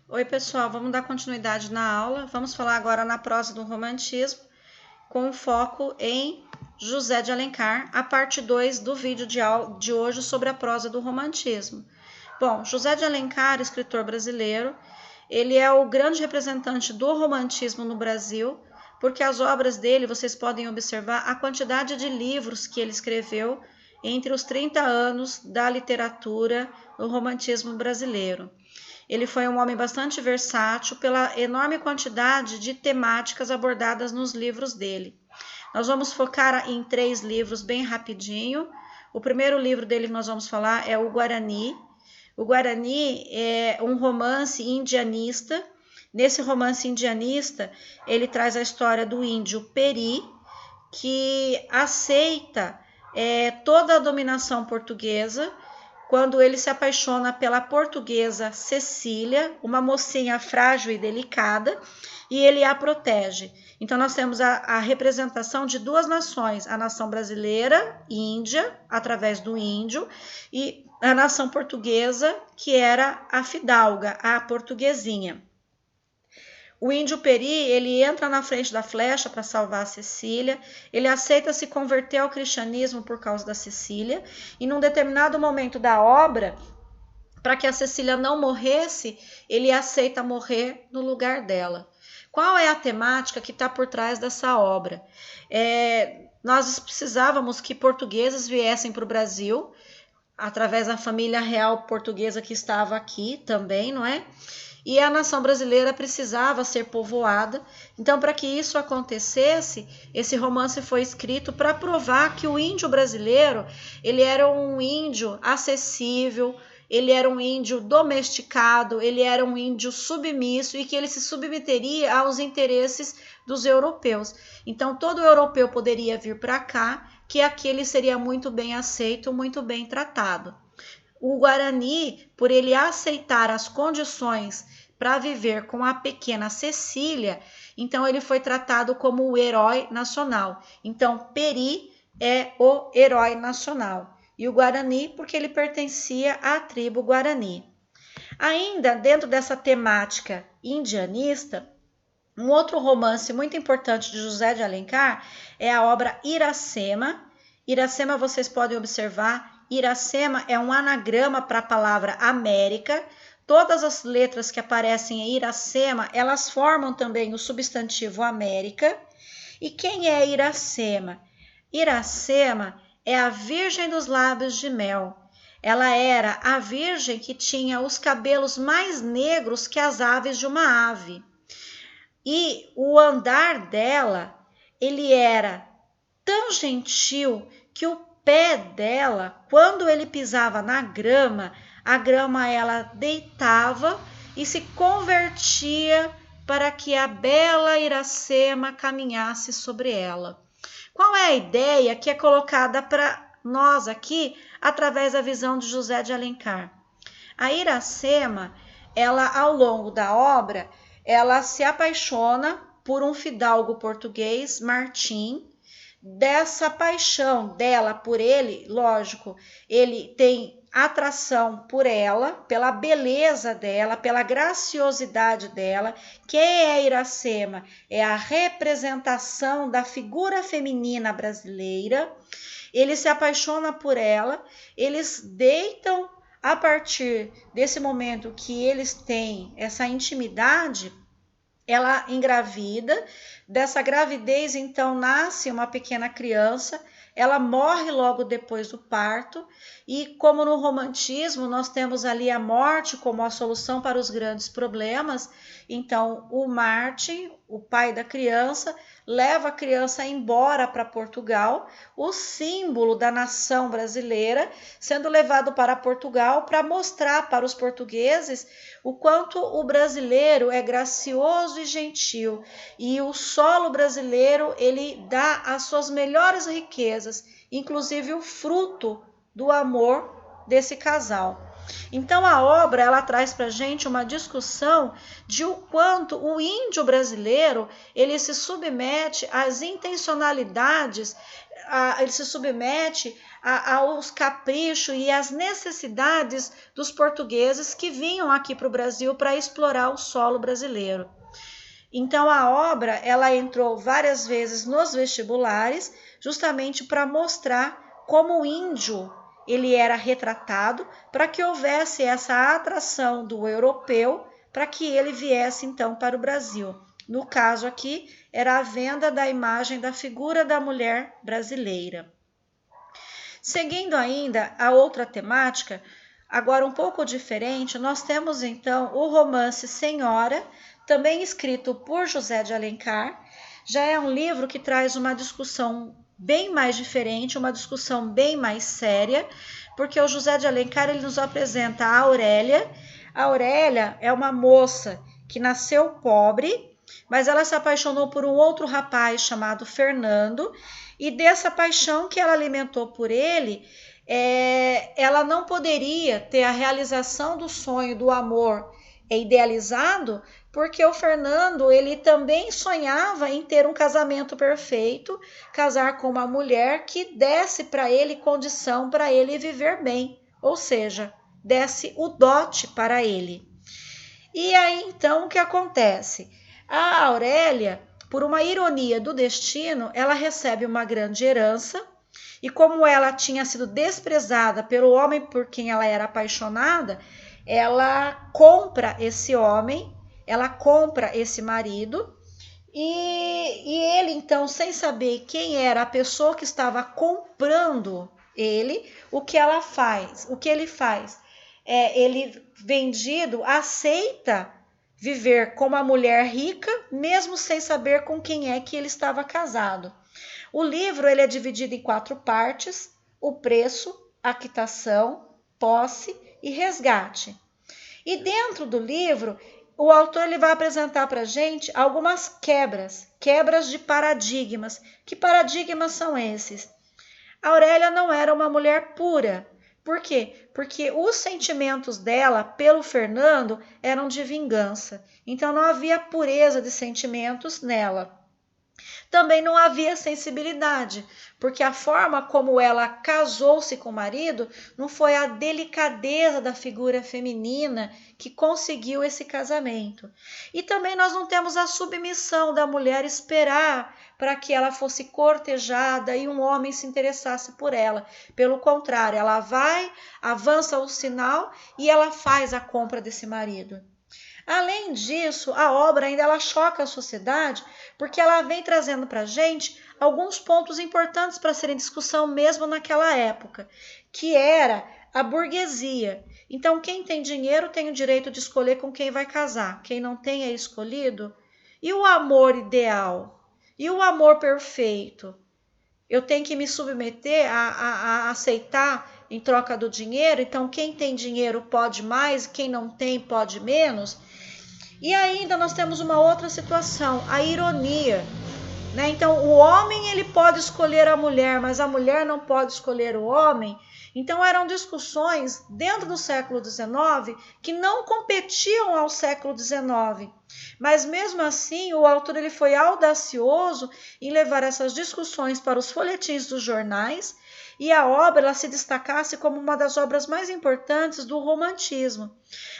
Oi, pessoal, vamos dar continuidade na aula. Vamos falar agora na prosa do romantismo, com foco em José de Alencar, a parte 2 do vídeo de hoje sobre a prosa do romantismo. Bom, José de Alencar, escritor brasileiro, ele é o grande representante do romantismo no Brasil, porque as obras dele, vocês podem observar a quantidade de livros que ele escreveu entre os 30 anos da literatura do romantismo brasileiro. Ele foi um homem bastante versátil pela enorme quantidade de temáticas abordadas nos livros dele. Nós vamos focar em 3 livros bem rapidinho. O primeiro livro dele que nós vamos falar é o Guarani. O Guarani é um romance indianista. Nesse romance indianista, ele traz a história do índio Peri, que aceita toda a dominação portuguesa, quando ele se apaixona pela portuguesa Cecília, uma mocinha frágil e delicada, e ele a protege. Então, nós temos a representação de duas nações, a nação brasileira, Índia, através do índio, e a nação portuguesa, que era a fidalga, a portuguesinha. O índio Peri, ele entra na frente da flecha para salvar a Cecília, ele aceita se converter ao cristianismo por causa da Cecília, e num determinado momento da obra, para que a Cecília não morresse, ele aceita morrer no lugar dela. Qual é a temática que está por trás dessa obra? Nós precisávamos que portugueses viessem para o Brasil, através da família real portuguesa que estava aqui também, não é? E a nação brasileira precisava ser povoada. Então, para que isso acontecesse, esse romance foi escrito para provar que o índio brasileiro, ele era um índio acessível, ele era um índio domesticado, ele era um índio submisso e que ele se submeteria aos interesses dos europeus. Então, todo europeu poderia vir para cá, que aqui ele seria muito bem aceito, muito bem tratado. O Guarani, por ele aceitar as condições para viver com a pequena Cecília, então ele foi tratado como o herói nacional. Então, Peri é o herói nacional. E o Guarani, porque ele pertencia à tribo Guarani. Ainda dentro dessa temática indianista, um outro romance muito importante de José de Alencar é a obra Iracema. Iracema, vocês podem observar, Iracema é um anagrama para a palavra América. Todas as letras que aparecem em Iracema, elas formam também o substantivo América. E quem é Iracema? Iracema é a Virgem dos Lábios de Mel. Ela era a virgem que tinha os cabelos mais negros que as aves de uma ave. E o andar dela, ele era tão gentil que o pé dela, quando ele pisava na grama, a grama ela deitava e se convertia para que a bela Iracema caminhasse sobre ela. Qual é a ideia que é colocada para nós aqui através da visão de José de Alencar? A Iracema, ela ao longo da obra, ela se apaixona por um fidalgo português, Martim. Dessa paixão dela por ele, lógico, ele tem atração por ela, pela beleza dela, pela graciosidade dela. Quem é Iracema? É a representação da figura feminina brasileira. Ele se apaixona por ela, eles deitam a partir desse momento que eles têm essa intimidade. Ela engravida, dessa gravidez então nasce uma pequena criança, ela morre logo depois do parto e como no romantismo nós temos ali a morte como a solução para os grandes problemas, então o Martim, o pai da criança, leva a criança embora para Portugal, o símbolo da nação brasileira sendo levado para Portugal para mostrar para os portugueses o quanto o brasileiro é gracioso e gentil e o solo brasileiro ele dá as suas melhores riquezas, inclusive o fruto do amor desse casal. Então a obra ela traz para a gente uma discussão de o quanto o índio brasileiro ele se submete às intencionalidades ele se submete aos caprichos e às necessidades dos portugueses que vinham aqui para o Brasil para explorar o solo brasileiro. Então a obra ela entrou várias vezes nos vestibulares, justamente para mostrar como o índio ele era retratado, para que houvesse essa atração do europeu, para que ele viesse então para o Brasil. No caso aqui, era a venda da imagem da figura da mulher brasileira. Seguindo ainda a outra temática, agora um pouco diferente, nós temos então o romance Senhora, também escrito por José de Alencar. Já é um livro que traz uma discussão bem mais diferente, uma discussão bem mais séria, porque o José de Alencar ele nos apresenta a Aurélia. A Aurélia é uma moça que nasceu pobre, mas ela se apaixonou por um outro rapaz chamado Fernando, e dessa paixão que ela alimentou por ele, ela não poderia ter a realização do sonho do amor idealizado, porque o Fernando ele também sonhava em ter um casamento perfeito, casar com uma mulher que desse para ele condição para ele viver bem, ou seja, desse o dote para ele. E aí então o que acontece? A Aurélia, por uma ironia do destino, ela recebe uma grande herança, e como ela tinha sido desprezada pelo homem por quem ela era apaixonada, ela compra esse homem, ela compra esse marido, e ele então, sem saber quem era a pessoa que estava comprando ele, o que ele faz? Ele vendido aceita viver com uma mulher rica, mesmo sem saber com quem é que ele estava casado. O livro ele é dividido em 4 partes: o preço, a quitação, posse e resgate. E dentro do livro, o autor ele vai apresentar para a gente algumas quebras de paradigmas. Que paradigmas são esses? A Aurélia não era uma mulher pura. Por quê? Porque os sentimentos dela pelo Fernando eram de vingança. Então não havia pureza de sentimentos nela. Também não havia sensibilidade, porque a forma como ela casou-se com o marido não foi a delicadeza da figura feminina que conseguiu esse casamento. E também nós não temos a submissão da mulher esperar para que ela fosse cortejada e um homem se interessasse por ela. Pelo contrário, ela vai, avança o sinal e ela faz a compra desse marido. Além disso, a obra ainda ela choca a sociedade, porque ela vem trazendo para a gente alguns pontos importantes para serem discussão mesmo naquela época, que era a burguesia. Então, quem tem dinheiro tem o direito de escolher com quem vai casar, quem não tem é escolhido. E o amor ideal? E o amor perfeito? Eu tenho que me submeter a aceitar em troca do dinheiro, então quem tem dinheiro pode mais, quem não tem pode menos. E ainda nós temos uma outra situação, a ironia, né? Então o homem ele pode escolher a mulher, mas a mulher não pode escolher o homem. Então eram discussões dentro do século XIX que não competiam ao século XIX. Mas mesmo assim o autor ele foi audacioso em levar essas discussões para os folhetins dos jornais, e a obra ela se destacasse como uma das obras mais importantes do romantismo.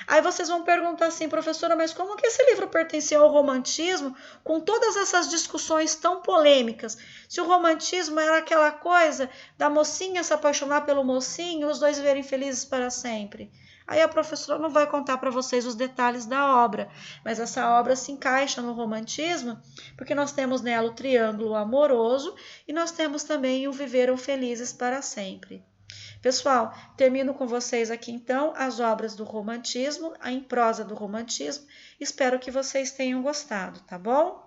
Aí vocês vão perguntar assim, professora, mas como que esse livro pertencia ao romantismo com todas essas discussões tão polêmicas? Se o romantismo era aquela coisa da mocinha se apaixonar pelo mocinho e os dois viverem felizes para sempre. Aí a professora não vai contar para vocês os detalhes da obra, mas essa obra se encaixa no romantismo, porque nós temos nela o triângulo amoroso e nós temos também o viveram felizes para sempre. Pessoal, termino com vocês aqui então as obras do romantismo, em prosa do romantismo. Espero que vocês tenham gostado, tá bom?